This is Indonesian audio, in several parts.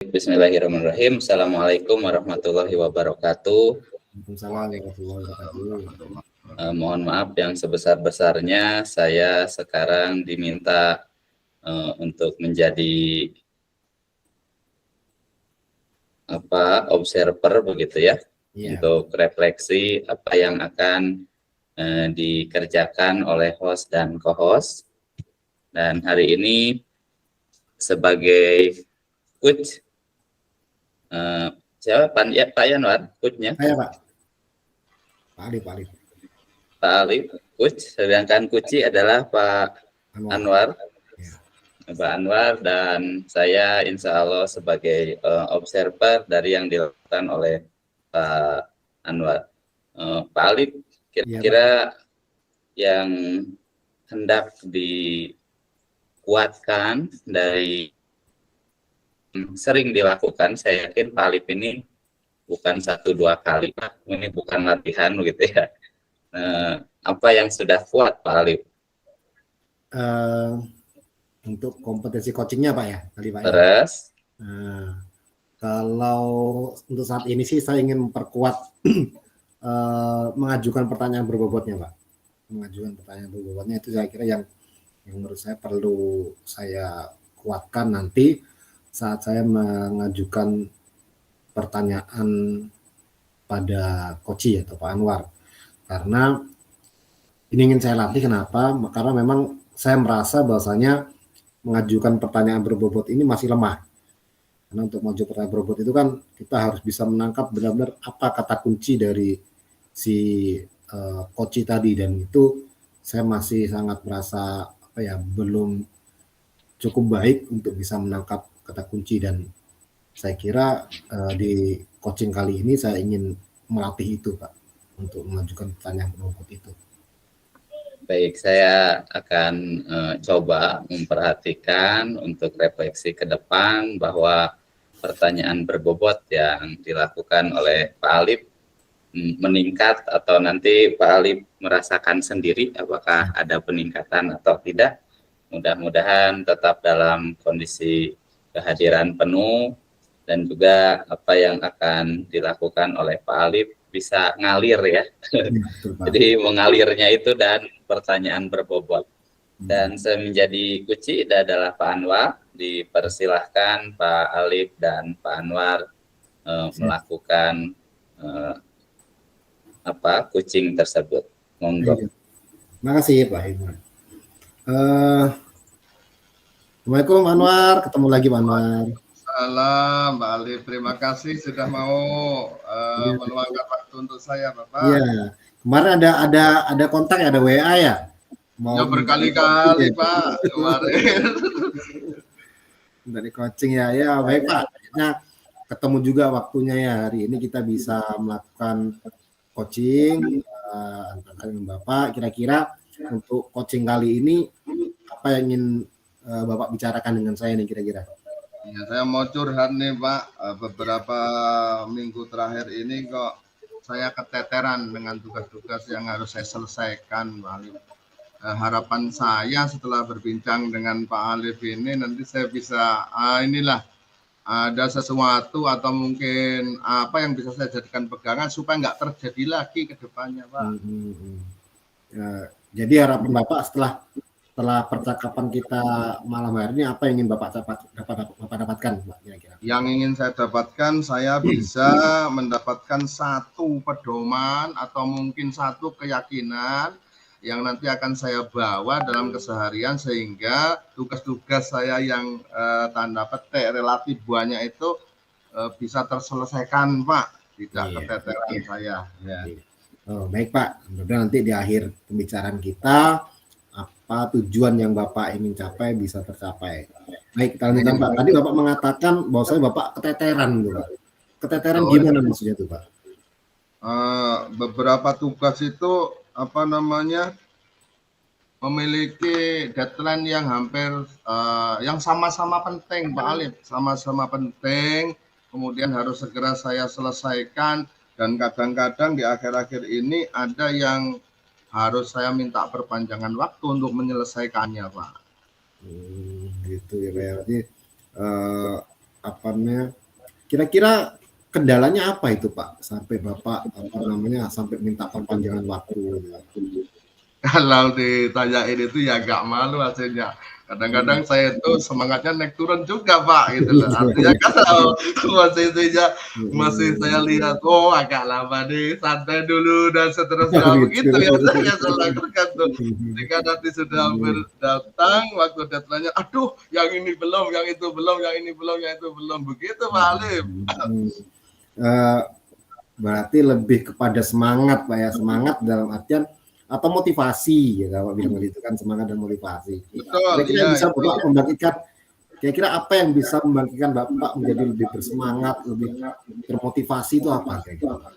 Bismillahirrahmanirrahim. Assalamualaikum warahmatullahi wabarakatuh. Waalaikumsalam warahmatullahi wabarakatuh. Mohon maaf yang sebesar-besarnya saya sekarang diminta untuk menjadi observer begitu ya, untuk refleksi apa yang akan dikerjakan oleh host dan co-host. Dan hari ini sebagai coach, siapa Pak Yanwar coachnya? Saya Pak. Pak Ali. Coach, sedangkan coach adalah Pak Anwar. Pak Anwar dan saya insya Allah sebagai observer dari yang dilakukan oleh Pak Anwar. Pak Ali, kira-kira yang hendak dikuatkan dari sering dilakukan, saya yakin Pak Alif ini bukan 1-2 kali, Pak. Ini bukan latihan begitu ya. Apa yang sudah kuat Pak Alif? Untuk kompetensi coachingnya Pak ya, tadi Pak. Terus? Kalau untuk saat ini sih saya ingin memperkuat mengajukan pertanyaan berbobotnya Pak. Mengajukan pertanyaan berbobotnya itu saya kira yang menurut saya perlu saya kuatkan nanti saat saya mengajukan pertanyaan pada coach atau Pak Anwar. Karena ini ingin saya latih, kenapa? Karena memang saya merasa bahwasanya mengajukan pertanyaan berbobot ini masih lemah. Karena untuk mengajukan pertanyaan berbobot itu kan kita harus bisa menangkap benar-benar apa kata kunci dari si coach tadi, dan itu saya masih sangat merasa belum cukup baik untuk bisa menangkap kata kunci, dan saya kira di coaching kali ini saya ingin melatih itu Pak untuk mengajukan pertanyaan berbobot itu. Baik, saya akan coba memperhatikan untuk refleksi ke depan bahwa pertanyaan berbobot yang dilakukan oleh Pak Alif meningkat atau nanti Pak Alif merasakan sendiri apakah ada peningkatan atau tidak. Mudah-mudahan tetap dalam kondisi kehadiran penuh dan juga apa yang akan dilakukan oleh Pak Alif bisa ngalir ya. Jadi mengalirnya itu dan pertanyaan berbobot. Dan saya menjadi kunci adalah Pak Anwar. Dipersilahkan Pak Alif dan Pak Anwar melakukan coaching tersebut. Monggo. Terima kasih Pak Iman. Assalamualaikum Pak Anwar, ketemu lagi Pak Anwar. Salam Mbak Alif, terima kasih sudah mau meluangkan waktu untuk saya Bapak. Iya, kemarin ada kontak ya, ada WA ya? Ya berkali-kali Pak kemarin. Dari coaching ya, baik Pak. Akhirnya ketemu juga waktunya ya, hari ini kita bisa melakukan coaching antara Bapak. Kira-kira untuk coaching kali ini apa yang ingin Bapak bicarakan dengan saya nih kira-kira? Ya, saya mau curhat nih Pak, beberapa minggu terakhir ini kok saya keteteran dengan tugas-tugas yang harus saya selesaikan Pak Alif. Harapan saya setelah berbincang dengan Pak Alif ini nanti saya bisa ada sesuatu atau mungkin apa yang bisa saya jadikan pegangan supaya nggak terjadi lagi ke depannya Pak. Jadi harapan Bapak setelah percakapan kita malam hari ini, apa yang ingin Bapak dapatkan Pak kira-kira? Yang ingin saya dapatkan, saya bisa mendapatkan satu pedoman atau mungkin satu keyakinan yang nanti akan saya bawa dalam keseharian sehingga tugas-tugas saya yang tanda petik relatif banyak itu bisa terselesaikan Pak, tidak keteteran saya. Ya. Baik Pak, mudah-mudahan nanti di akhir pembicaraan kita apa tujuan yang Bapak ingin capai bisa tercapai. Baik, kita lanjutkan Pak. Tadi Bapak mengatakan bahwasanya Bapak keteteran gitu Pak. Keteteran gimana maksudnya tuh Pak? Beberapa tugas itu memiliki deadline yang hampir yang sama-sama penting Pak Alif, sama-sama penting, kemudian harus segera saya selesaikan, dan kadang-kadang di akhir-akhir ini ada yang harus saya minta perpanjangan waktu untuk menyelesaikannya Pak. Gitu ya Pak. Jadi apa namanya, kira-kira kendalanya apa itu Pak sampai Bapak apa namanya sampai minta perpanjangan waktu gitu? Kalau ditanyain itu ya agak malu hasilnya. Kadang-kadang saya itu semangatnya naik turun juga Pak gitu loh. Artinya kalau posisinya masih saya lihat oh agak lama nih, santai dulu dan seterusnya begitu ya saya lakukan tuh. Jika nanti sudah hampir datang waktu deadline-nya, aduh yang ini belum, yang itu belum, yang ini belum, yang itu belum, begitu Pak Alim. Berarti lebih kepada semangat Pak ya, semangat dalam artian atau motivasi ya kalau bilang gitu kan, semangat dan motivasi. Betul. Kira-kira bisa Bapak membangkitkan, kira-kira apa yang bisa membangkitkan Bapak menjadi lebih bersemangat, lebih termotivasi itu apa kira-kira?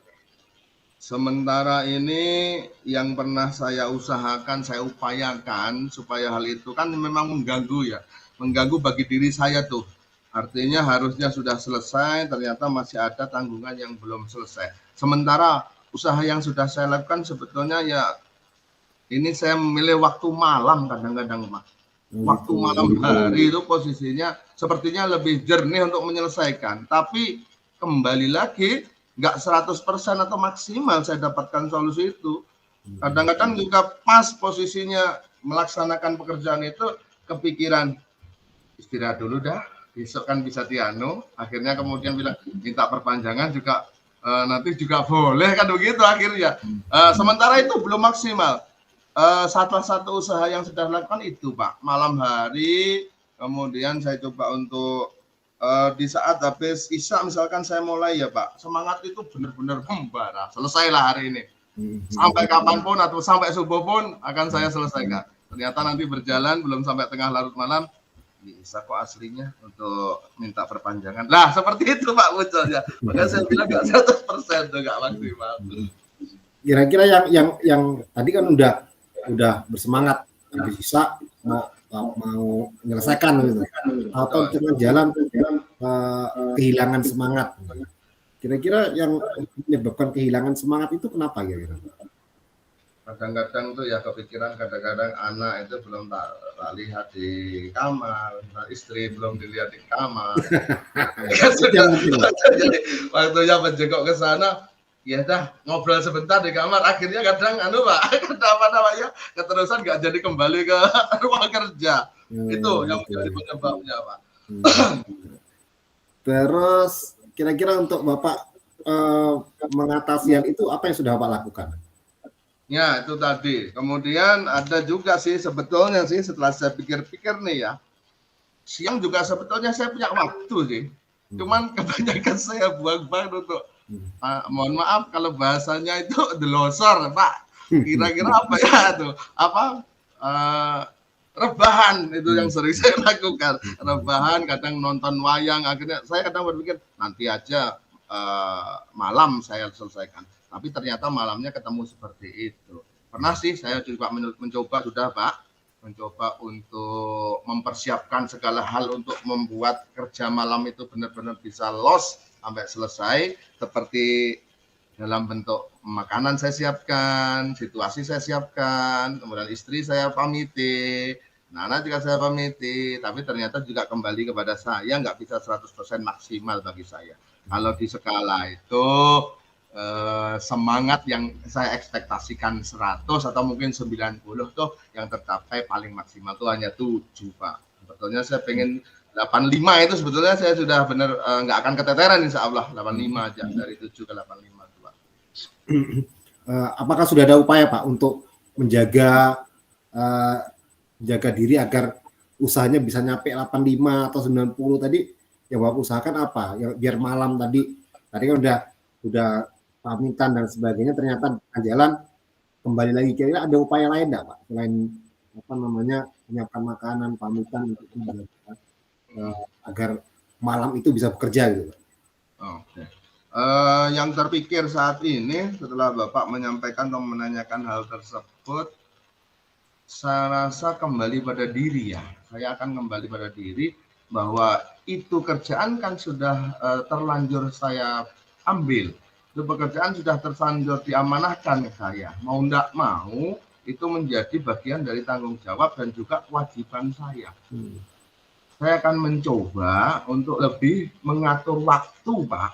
Sementara ini yang pernah saya usahakan, saya upayakan supaya hal itu kan memang mengganggu ya, mengganggu bagi diri saya tuh. Artinya harusnya sudah selesai, ternyata masih ada tanggungan yang belum selesai. Sementara usaha yang sudah saya lakukan sebetulnya ya ini saya memilih waktu malam kadang-kadang Pak. Waktu malam hari itu posisinya sepertinya lebih jernih untuk menyelesaikan. Tapi kembali lagi nggak 100% atau maksimal saya dapatkan solusi itu. Kadang-kadang juga pas posisinya melaksanakan pekerjaan itu kepikiran istirahat dulu dah. Besok kan bisa tiano. Akhirnya kemudian bilang minta perpanjangan juga nanti juga boleh kan begitu akhirnya. Sementara itu belum maksimal. Salah satu usaha yang sudah dilakukan itu Pak, malam hari kemudian saya coba untuk di saat habis isya misalkan saya mulai ya Pak, semangat itu benar-benar membara, selesailah hari ini sampai kapanpun atau sampai subuh pun akan saya selesaikan. Ternyata nanti berjalan belum sampai tengah larut malam bisa kok aslinya untuk minta perpanjangan. Lah seperti itu Pak munculnya, makanya saya bilang nggak 100% tuh nggak maksimal. Kira-kira yang tadi kan udah bersemangat habis bisa mau menyelesaikan gitu atau tengah jalan kehilangan semangat, kira-kira yang menyebabkan kehilangan semangat itu kenapa kira-kira? Kadang-kadang tuh ya kepikiran, kadang-kadang anak itu belum tak lihat di kamar, istri belum dilihat di kamar. Jadi waktunya menjenguk ke sana, ya dah ngobrol sebentar di kamar, akhirnya kadang Pak, apa namanya keterusan nggak jadi kembali ke ruang kerja. Itu yang menjadi penyebabnya Pak. Terus kira-kira untuk Bapak mengatasi hal itu apa yang sudah Bapak lakukan? Ya itu tadi. Kemudian ada juga sih sebetulnya sih setelah saya pikir-pikir nih ya, siang juga sebetulnya saya punya waktu sih. Cuman kebanyakan saya buang-buang untuk mohon maaf kalau bahasanya itu delosor Pak. Kira-kira apa ya tuh? Apa rebahan itu yang sering saya lakukan. Rebahan, kadang nonton wayang, akhirnya saya kadang berpikir nanti aja malam saya selesaikan. Tapi ternyata malamnya ketemu seperti itu. Pernah sih saya juga mencoba sudah Pak, mencoba untuk mempersiapkan segala hal untuk membuat kerja malam itu benar-benar bisa los sampai selesai, seperti dalam bentuk makanan saya siapkan, situasi saya siapkan, kemudian istri saya pamiti, Nana juga saya pamiti, tapi ternyata juga kembali kepada saya, nggak bisa 100% maksimal bagi saya. Kalau di skala itu semangat yang saya ekspektasikan 100 atau mungkin 90 tuh yang tercapai paling maksimal tuh hanya 7 Pak. Sebetulnya saya pengen 85 itu sebetulnya saya sudah benar nggak akan keteteran insya Allah 85 aja dari 7 ke 85 tuh Pak. Apakah sudah ada upaya Pak untuk menjaga jaga diri agar usahanya bisa nyampe 85 atau 90 tadi yang Bapak usahakan apa? Ya, biar malam tadi kan udah pamitan dan sebagainya, ternyata jalan kembali lagi, kira-kira ada upaya lain enggak Pak selain apa namanya menyiapkan makanan, pamitan untuk agar malam itu bisa bekerja gitu. Oke. Yang terpikir saat ini setelah Bapak menyampaikan atau menanyakan hal tersebut, saya rasa kembali pada diri ya. Saya akan kembali pada diri bahwa itu kerjaan kan sudah terlanjur saya ambil. Itu pekerjaan sudah terlanjur diamanahkan ke saya. Mau enggak mau itu menjadi bagian dari tanggung jawab dan juga kewajiban saya. saya akan mencoba untuk lebih mengatur waktu, Pak.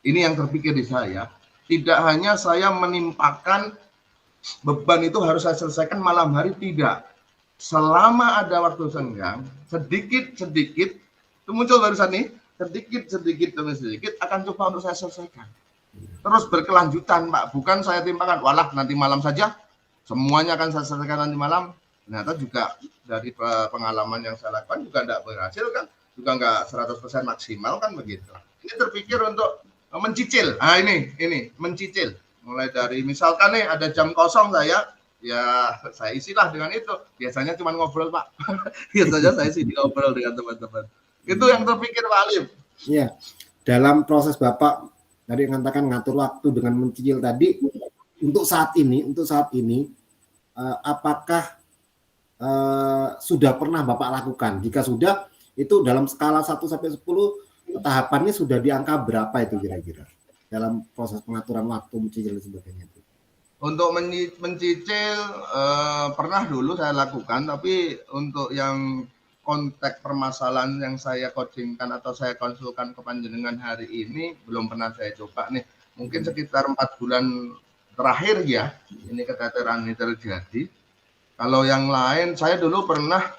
Ini yang terpikir di saya. Tidak hanya saya menimpakan beban itu harus saya selesaikan malam hari, tidak. Selama ada waktu senggang, sedikit-sedikit, itu muncul barusan nih, sedikit-sedikit demi sedikit akan coba untuk saya selesaikan. Terus berkelanjutan, Pak. Bukan saya timpakan, walah nanti malam saja, semuanya akan saya selesaikan nanti malam. Ternyata juga dari pengalaman yang saya lakukan juga tidak berhasil kan, juga nggak 100% maksimal kan begitu. Ini terpikir untuk mencicil. Nah ini mencicil. Mulai dari misalkan nih ada jam kosong ya saya isilah dengan itu. Biasanya cuma ngobrol, Pak. Biasanya saya sih ngobrol dengan teman-teman. Itu yang terpikir, Pak Alif. Iya. Dalam proses Bapak tadi mengatakan ngatur waktu dengan mencicil tadi, untuk saat ini apakah sudah pernah Bapak lakukan? Jika sudah, itu dalam skala 1 sampai 10 tahapannya sudah di angka berapa itu kira-kira dalam proses pengaturan waktu mencicil dan sebagainya itu? Untuk mencicil pernah dulu saya lakukan, tapi untuk yang konteks permasalahan yang saya coachingkan atau saya konsulkan ke panjenengan hari ini belum pernah saya coba nih. Mungkin sekitar 4 bulan terakhir ya ini keteteran ini terjadi. Kalau yang lain saya dulu pernah,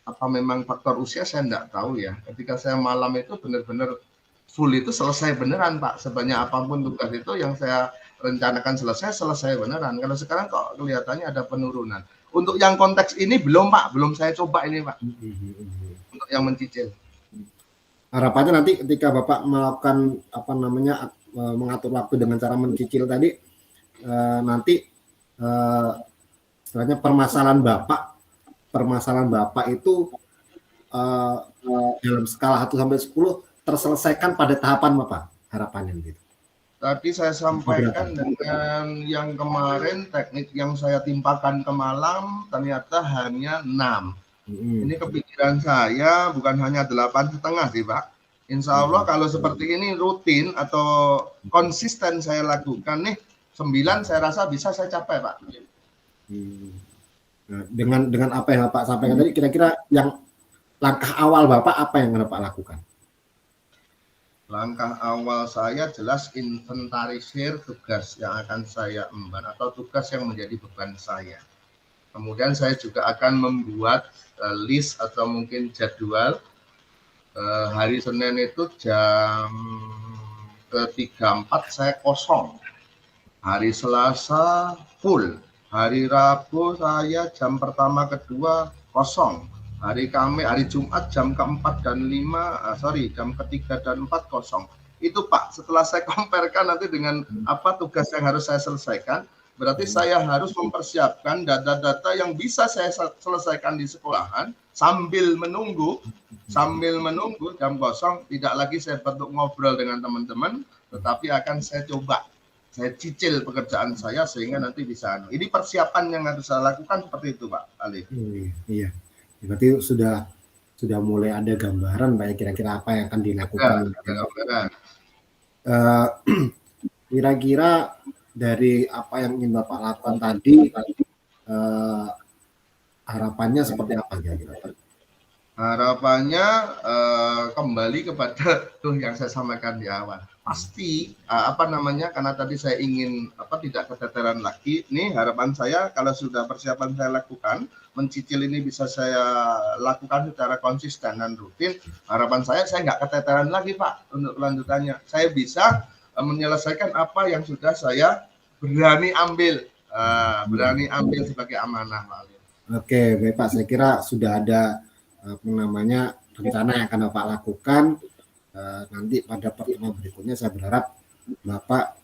apa memang faktor usia saya enggak tahu ya. Ketika saya malam itu benar-benar full itu selesai beneran, Pak. Sebanyak apapun tugas itu yang saya rencanakan selesai beneran. Kalau sekarang kok kelihatannya ada penurunan. Untuk yang konteks ini belum, Pak. Belum saya coba ini, Pak. Untuk yang mencicil. Harapannya nanti ketika Bapak melakukan mengatur waktu dengan cara mencicil tadi, nanti istilahnya permasalahan Bapak itu dalam skala 1 sampai 10 terselesaikan pada tahapan apa? Harapannya gitu. Tadi saya sampaikan dengan yang kemarin teknik yang saya timpakan ke malam ternyata hanya 6. Ini kepikiran saya bukan hanya 8,5 sih, Pak. Insya Allah kalau seperti ini rutin atau konsisten saya lakukan nih 9 saya rasa bisa saya capai, Pak. Nah, dengan apa yang Bapak sampaikan tadi, kira-kira yang langkah awal Bapak apa yang Bapak lakukan? Langkah awal saya jelas inventarisir tugas yang akan saya emban atau tugas yang menjadi beban saya. Kemudian saya juga akan membuat list atau mungkin jadwal. Hari Senin itu jam ke-3-4 saya kosong. Hari Selasa full. Hari Rabu saya jam pertama kedua kosong. Hari Kamis, hari Jumat jam ke-4 dan 5, jam ke-3 dan 4 kosong. Itu Pak, setelah saya comparekan nanti dengan apa tugas yang harus saya selesaikan, berarti saya harus mempersiapkan data-data yang bisa saya selesaikan di sekolahan sambil menunggu jam kosong. Tidak lagi saya bentuk ngobrol dengan teman-teman, tetapi akan saya coba. Saya cicil pekerjaan saya sehingga nanti bisa. Ini persiapan yang harus saya lakukan seperti itu, Pak Ali. Iya. Berarti sudah mulai ada gambaran Pak ya, kira-kira apa yang akan dilakukan. Kira-kira dari apa yang ingin Bapak lakukan tadi, harapannya seperti apa kira-kira? Harapannya kembali kepada yang saya sampaikan di awal. Pasti karena tadi saya ingin tidak keteteran lagi. Nih harapan saya kalau sudah persiapan saya lakukan, mencicil ini bisa saya lakukan secara konsisten dan rutin. Harapan saya nggak keteteran lagi, Pak, untuk kelanjutannya. Saya bisa menyelesaikan apa yang sudah saya berani ambil sebagai amanah, Pak. Oke, baik Pak. Saya kira sudah ada rencana yang akan Bapak lakukan. Nanti pada pertemuan berikutnya saya berharap Bapak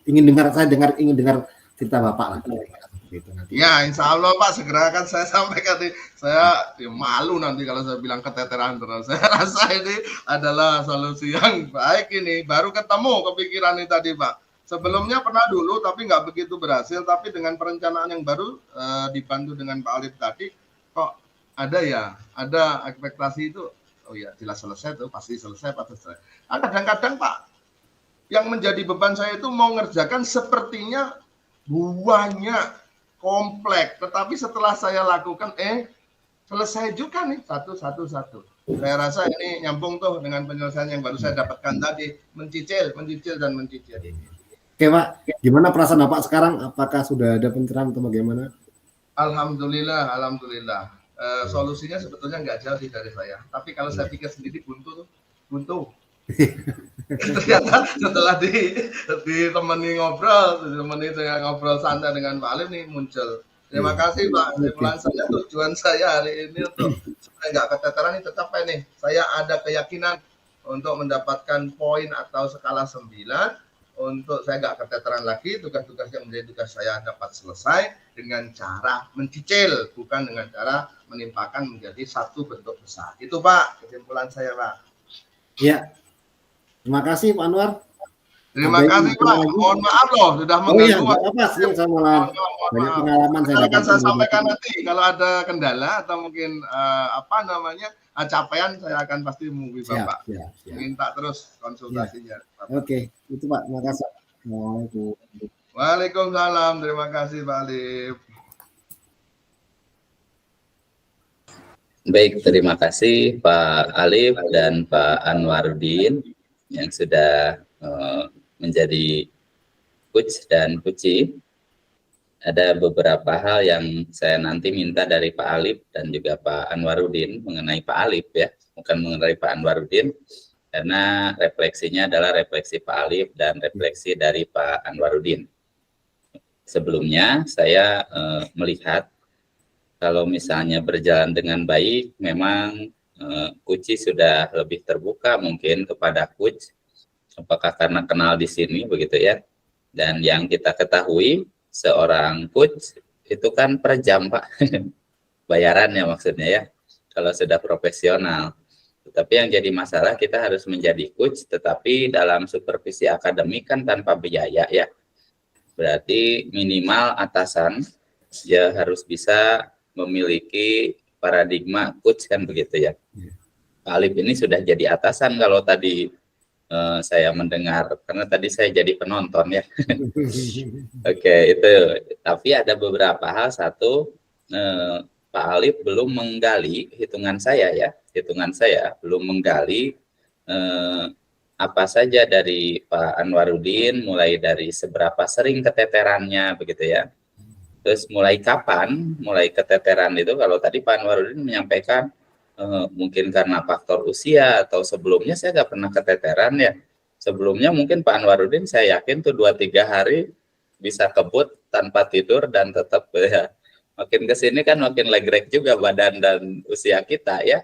ingin dengar cerita Bapak lah. Gitu, nanti. Ya, insya Allah Pak, segera akan saya sampaikan. Saya malu nanti kalau saya bilang keteteran terus. Saya rasa ini adalah solusi yang baik ini. Baru ketemu kepikiran ini tadi, Pak. Sebelumnya pernah dulu, tapi nggak begitu berhasil. Tapi dengan perencanaan yang baru, dibantu dengan Pak Alif tadi, kok ada ekspektasi itu. Oh ya, jelas selesai tuh, pasti selesai. Kadang-kadang Pak, yang menjadi beban saya itu mau ngerjakan sepertinya banyak kompleks, tetapi setelah saya lakukan selesai juga nih satu. Saya rasa ini nyambung tuh dengan penyelesaian yang baru saya dapatkan tadi, mencicil dan mencicil. Oke Pak, gimana perasaan Bapak sekarang? Apakah sudah ada pencerahan atau bagaimana? Alhamdulillah. Solusinya sebetulnya nggak jauh sih dari saya. Tapi kalau saya pikir sendiri buntu. Ternyata setelah ditemani dengan ngobrol santai dengan Pak Alif nih muncul. Terima kasih Pak. Kesimpulan saya, tujuan saya hari ini untuk supaya nggak keteteran ini tercapai nih. Saya ada keyakinan untuk mendapatkan poin atau skala 9 untuk saya nggak keteteran lagi, tugas-tugas yang menjadi tugas saya dapat selesai dengan cara mencicil, bukan dengan cara menimpakan menjadi satu bentuk besar. Itu Pak, kesimpulan saya Pak. Ya, terima kasih Pak Anwar. Terima kasih Pak. Mohon maaf loh sudah mengganggu. Oh iya, apa sih saya malah banyak pengalaman saya akan saya dapat. sampaikan nanti kalau ada kendala atau mungkin capaian saya akan pasti menghubungi Bapak. Siap. Minta terus konsultasinya. Oke, itu Pak. Terima kasih. Waalaikumsalam. Terima kasih Pak Alif. Baik, terima kasih Pak Alif dan Pak Anwaruddin yang sudah menjadi coach dan coachee. Ada beberapa hal yang saya nanti minta dari Pak Alif dan juga Pak Anwaruddin mengenai Pak Alif ya, bukan mengenai Pak Anwaruddin, karena refleksinya adalah refleksi Pak Alif dan refleksi dari Pak Anwaruddin. Sebelumnya saya melihat kalau misalnya berjalan dengan baik, memang coachee sudah lebih terbuka mungkin kepada coach, apakah karena kenal di sini begitu ya, dan yang kita ketahui seorang coach itu kan per jam Pak, bayarannya maksudnya ya, kalau sudah profesional. Tetapi yang jadi masalah kita harus menjadi coach, tetapi dalam supervisi akademik kan tanpa biaya ya. Berarti minimal atasan ya harus bisa memiliki paradigma coach kan begitu ya. Pak Alif ini sudah jadi atasan kalau tadi saya mendengar, karena tadi saya jadi penonton ya. Oke, itu. Tapi ada beberapa hal. Satu, Pak Alif belum menggali, hitungan saya belum menggali apa saja dari Pak Anwaruddin, mulai dari seberapa sering keteterannya begitu ya. Terus mulai kapan mulai keteteran itu, kalau tadi Pak Anwaruddin menyampaikan mungkin karena faktor usia atau sebelumnya saya nggak pernah keteteran ya. Sebelumnya mungkin Pak Anwaruddin saya yakin tuh 2-3 hari bisa kebut tanpa tidur dan tetap ya. Makin kesini kan makin legrek juga badan dan usia kita ya.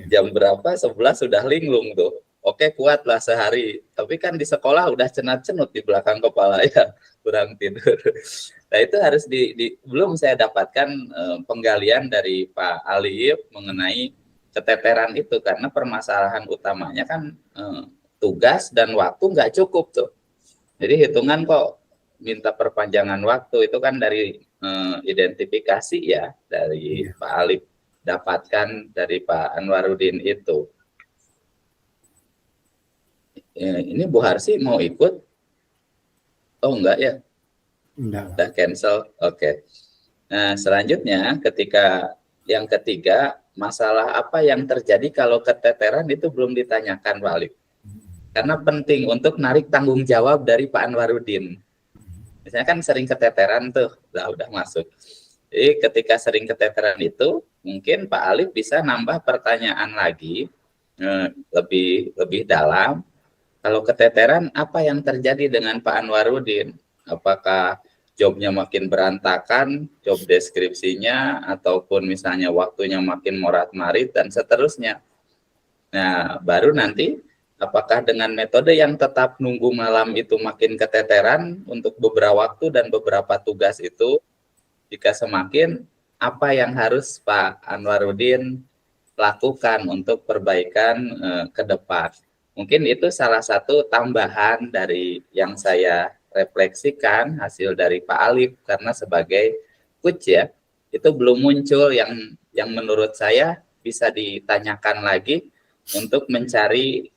Jam berapa? 11 sudah linglung tuh. Oke, kuatlah sehari. Tapi kan di sekolah udah cenat-cenut di belakang kepala ya, kurang tidur. Nah itu harus belum saya dapatkan penggalian dari Pak Alif mengenai keteteran itu, karena permasalahan utamanya kan tugas dan waktu nggak cukup tuh. Jadi hitungan kok minta perpanjangan waktu itu kan dari identifikasi ya dari Pak Alif dapatkan dari Pak Anwaruddin itu. Ini Bu Harsi mau ikut? Oh enggak ya? Udah cancel. Oke. Nah selanjutnya yang ketiga, masalah apa yang terjadi kalau keteteran itu belum ditanyakan Pak Alif. Karena penting untuk narik tanggung jawab dari Pak Anwaruddin. Misalnya kan sering keteteran tuh, udah masuk. Jadi ketika sering keteteran itu, mungkin Pak Alif bisa nambah pertanyaan lagi, lebih dalam. Kalau keteteran, apa yang terjadi dengan Pak Anwaruddin? Apakah jobnya makin berantakan, job deskripsinya, ataupun misalnya waktunya makin morat-marit, dan seterusnya. Nah, baru nanti apakah dengan metode yang tetap nunggu malam itu makin keteteran untuk beberapa waktu dan beberapa tugas itu, jika semakin, apa yang harus Pak Anwaruddin lakukan untuk perbaikan ke depan. Mungkin itu salah satu tambahan dari yang saya refleksikan hasil dari Pak Alif, karena sebagai coach ya, itu belum muncul yang menurut saya bisa ditanyakan lagi untuk mencari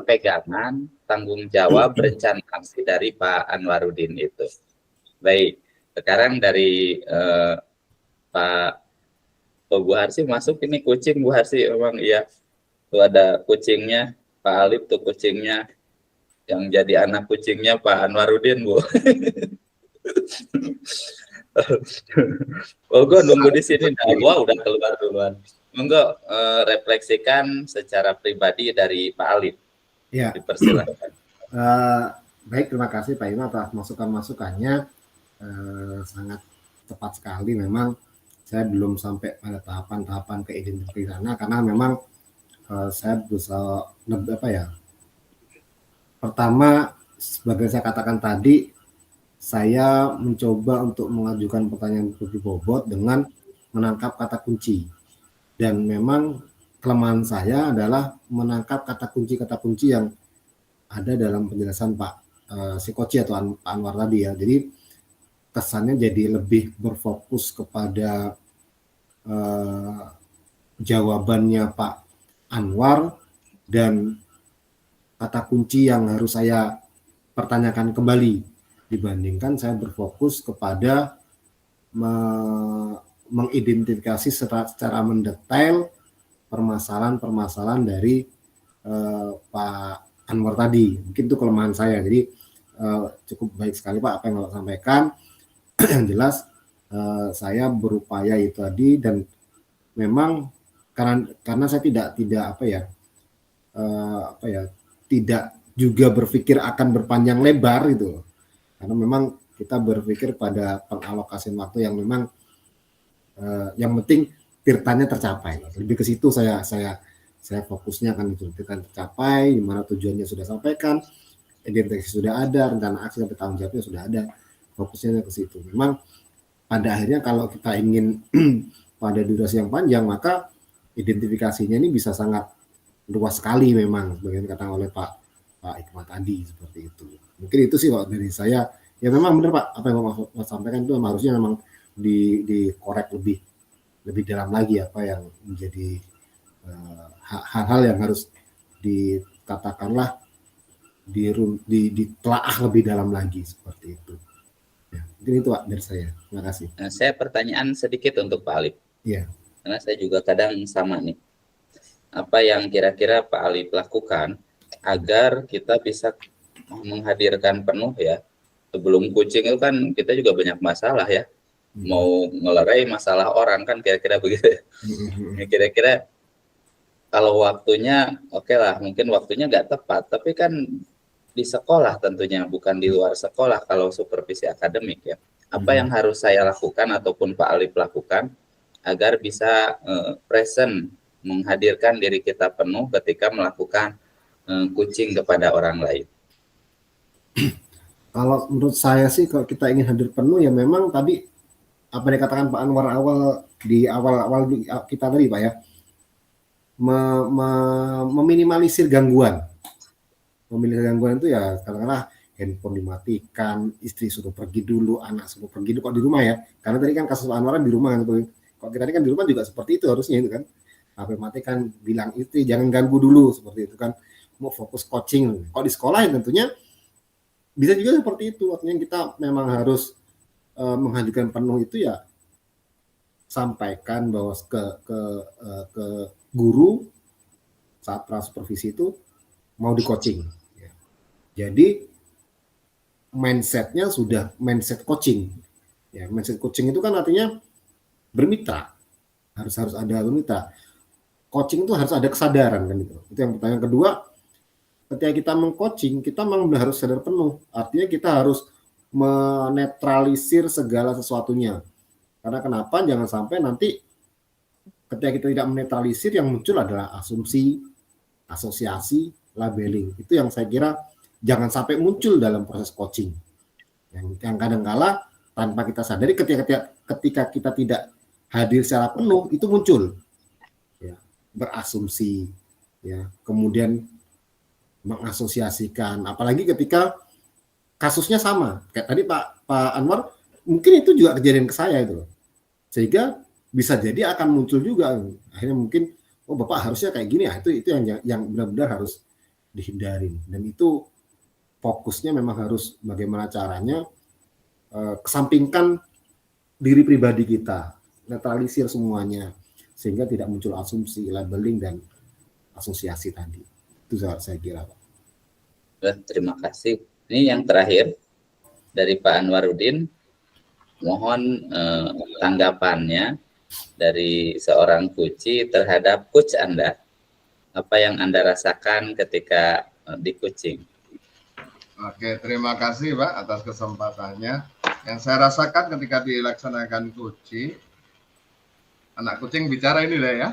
pegangan, tanggung jawab, rencana aksi dari Pak Anwaruddin itu. Baik, sekarang dari Pak Oh, Bu Harsi masuk ini kucing Bu Harsi, memang iya. Tuh ada kucingnya, Pak Alif tuh kucingnya. Yang jadi anak kucingnya Pak Anwarudin, Bu. Oh, gue nunggu di sini. Nah, gua udah keluar duluan. Monggo refleksikan secara pribadi dari Pak Alif. Ya, Dipersilakan. baik, terima kasih Pak Ima atas masukan-masukannya. Sangat tepat sekali. Memang saya belum sampai pada tahapan-tahapan ke identifikasi sana karena memang saya berusaha apa ya. Pertama, sebagai saya katakan tadi, saya mencoba untuk mengajukan pertanyaan lebih bobot dengan menangkap kata kunci. Dan memang kelemahan saya adalah menangkap kata kunci yang ada dalam penjelasan Pak Sikoci atau Pak Anwar tadi ya. Jadi kesannya jadi lebih berfokus kepada jawabannya Pak Anwar dan kata kunci yang harus saya pertanyakan kembali, dibandingkan saya berfokus kepada mengidentifikasi secara mendetail permasalahan-permasalahan dari Pak Anwar tadi. Mungkin itu kelemahan saya. Jadi cukup baik sekali Pak apa yang Bapak sampaikan. Yang jelas saya berupaya itu tadi, dan memang karena saya tidak tidak juga berpikir akan berpanjang lebar gitu. Karena memang kita berpikir pada pengalokasian waktu yang memang yang penting tirtanya tercapai. Lebih ke situ saya fokusnya akan itu, tirtanya tercapai, di mana tujuannya sudah sampaikan, identifikasi sudah ada, rencana aksi sampai tanggung jawabnya sudah ada. Fokusnya ke situ. Memang pada akhirnya kalau kita ingin pada durasi yang panjang, maka identifikasinya ini bisa sangat luas sekali memang, sebagian kata oleh Pak Hikmat tadi seperti itu. Mungkin itu sih Pak dari saya. Ya memang benar Pak, apa yang Bapak sampaikan itu harusnya memang dikorek lebih dalam lagi apa yang menjadi hal-hal yang harus dikatakanlah ditelaah lebih dalam lagi seperti itu. Ya, mungkin itu Pak dari saya. Terima kasih. Nah, saya pertanyaan sedikit untuk Pak Alif. Iya. Karena saya juga kadang sama nih. Apa yang kira-kira Pak Alif lakukan agar kita bisa menghadirkan penuh ya. Sebelum kucing itu kan kita juga banyak masalah ya. Mau ngelerai masalah orang kan kira-kira begitu ya. Kira-kira kalau waktunya oke lah, mungkin waktunya nggak tepat, tapi kan di sekolah tentunya, bukan di luar sekolah kalau supervisi akademik ya. Apa yang harus saya lakukan ataupun Pak Alif lakukan agar bisa present, menghadirkan diri kita penuh ketika melakukan coaching kepada orang lain? Kalau menurut saya sih kalau kita ingin hadir penuh ya memang tadi apa yang dikatakan Pak Anwar di awal kita tadi Pak ya, meminimalisir gangguan. Meminimalisir gangguan itu ya katakanlah handphone dimatikan, istri suruh pergi dulu, anak suruh pergi dulu, kok di rumah ya. Karena tadi kan kasus Pak Anwar di rumah kan. Kalau kita ini kan di rumah juga seperti itu harusnya itu kan. HP matikan, bilang istri jangan ganggu dulu seperti itu kan. Mau fokus coaching. Kalau di sekolah ya tentunya bisa juga seperti itu. Artinya kita memang harus menghadirkan penuh itu ya sampaikan bahwa ke guru saat supervisi itu mau di coaching. Jadi mindsetnya sudah mindset coaching. Ya, mindset coaching itu kan artinya bermitra. Harus ada bermitra. Coaching itu harus ada kesadaran kan itu. Itu yang pertanyaan. Kedua, ketika kita meng-coaching, kita memang harus sadar penuh. Artinya kita harus menetralisir segala sesuatunya. Karena kenapa? Jangan sampai nanti ketika kita tidak menetralisir, yang muncul adalah asumsi, asosiasi, labeling. Itu yang saya kira jangan sampai muncul dalam proses coaching. Yang kadang-kala tanpa kita sadari ketika kita tidak hadir secara penuh, itu muncul. Ya, berasumsi, ya, kemudian mengasosiasikan, apalagi ketika kasusnya sama. Kayak tadi Pak Anwar, mungkin itu juga kejadian ke saya itu. Sehingga bisa jadi akan muncul juga. Akhirnya mungkin, oh Bapak harusnya kayak gini ya. Itu yang benar-benar harus dihindarin. Dan itu fokusnya memang harus bagaimana caranya kesampingkan diri pribadi kita, netralisir semuanya. sehingga tidak muncul asumsi, labeling dan asosiasi tadi. Itu saya kira, Pak. Terima kasih. Ini yang terakhir dari Pak Anwarudin. Mohon tanggapannya dari seorang Kuci terhadap coach Anda. Apa yang Anda rasakan ketika di coaching? Oke, terima kasih Pak atas kesempatannya. Yang saya rasakan ketika dilaksanakan coaching, anak kucing bicara ini lah ya.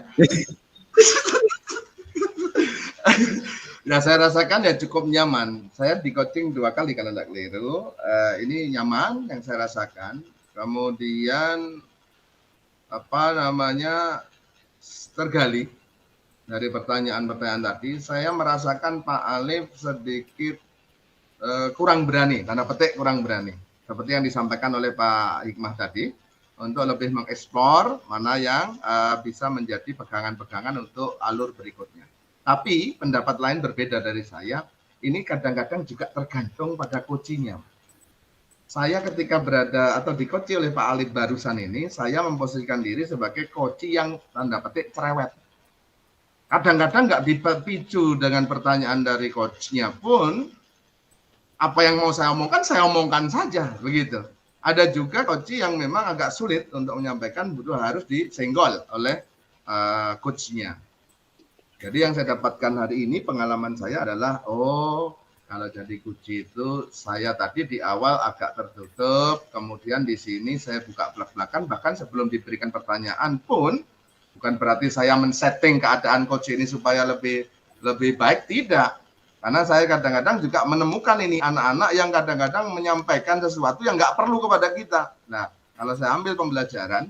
Nah, saya rasakan ya cukup nyaman. Saya di coaching 2 kali kalau tidak keliru. Ini nyaman yang saya rasakan. Kemudian tergali dari pertanyaan-pertanyaan tadi. Saya merasakan Pak Alif sedikit kurang berani, tanda petik kurang berani. Seperti yang disampaikan oleh Pak Hikmah tadi, untuk lebih mengeksplor mana yang bisa menjadi pegangan-pegangan untuk alur berikutnya. Tapi pendapat lain berbeda dari saya, ini kadang-kadang juga tergantung pada coachingnya. Saya ketika berada atau di-coach oleh Pak Alif barusan ini, saya memposisikan diri sebagai coach yang tanda petik cerewet. Kadang-kadang nggak dipicu dengan pertanyaan dari coachnya pun, apa yang mau saya omongkan saja, begitu. Ada juga coach yang memang agak sulit untuk menyampaikan, butuh harus disenggol oleh coachnya. Jadi yang saya dapatkan hari ini, pengalaman saya adalah, kalau jadi coach itu saya tadi di awal agak tertutup, kemudian di sini saya buka belak-belakan, bahkan sebelum diberikan pertanyaan pun, bukan berarti saya men-setting keadaan coach ini supaya lebih baik, tidak. Karena saya kadang-kadang juga menemukan ini anak-anak yang kadang-kadang menyampaikan sesuatu yang nggak perlu kepada kita. Nah, kalau saya ambil pembelajaran,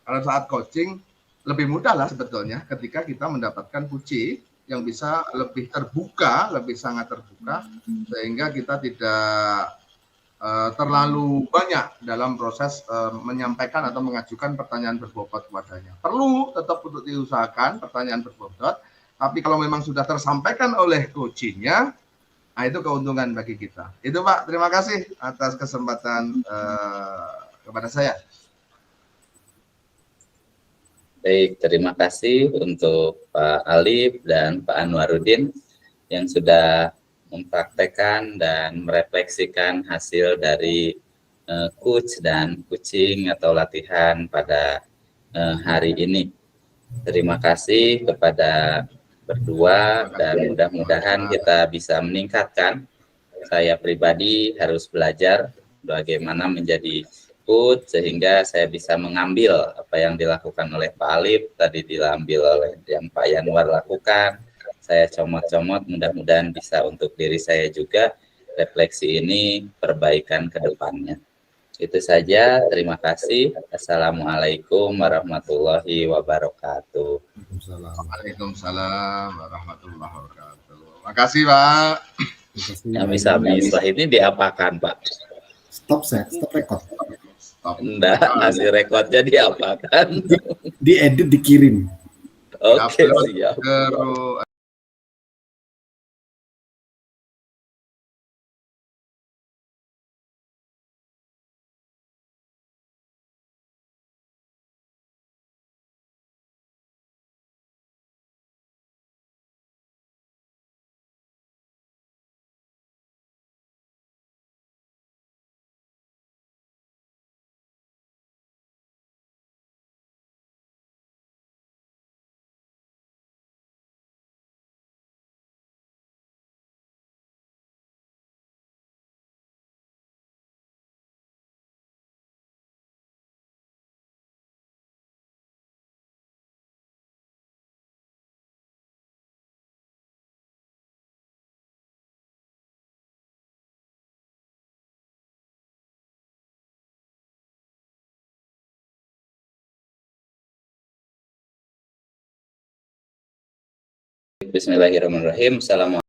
kalau saat coaching, lebih mudah lah sebetulnya ketika kita mendapatkan coach yang bisa lebih terbuka, lebih sangat terbuka, sehingga kita tidak terlalu banyak dalam proses menyampaikan atau mengajukan pertanyaan berbobot kepadanya. Perlu tetap untuk diusahakan pertanyaan berbobot, tapi kalau memang sudah tersampaikan oleh coachingnya, nah itu keuntungan bagi kita. Itu Pak, terima kasih atas kesempatan kepada saya. Baik, terima kasih untuk Pak Alif dan Pak Anwarudin yang sudah mempraktekkan dan merefleksikan hasil dari coach dan coaching atau latihan pada hari ini. Terima kasih kepada berdua dan mudah-mudahan kita bisa meningkatkan. Saya pribadi harus belajar bagaimana menjadi coach sehingga saya bisa mengambil apa yang dilakukan oleh Pak Alif, tadi diambil oleh yang Pak Yanwar lakukan. Saya comot-comot, mudah-mudahan bisa untuk diri saya juga refleksi ini perbaikan ke depannya. Itu saja, terima kasih. Assalamualaikum warahmatullahi wabarakatuh. Waalaikumsalam warahmatullahi wabarakatuh. Makasih Pak. Habis-habis lah ini diapakan Pak? Stop record. Enggak, hasil rekodnya diapakan? Diedit, dikirim. Oke, siap. Bismillahirrahmanirrahim. Assalamualaikum.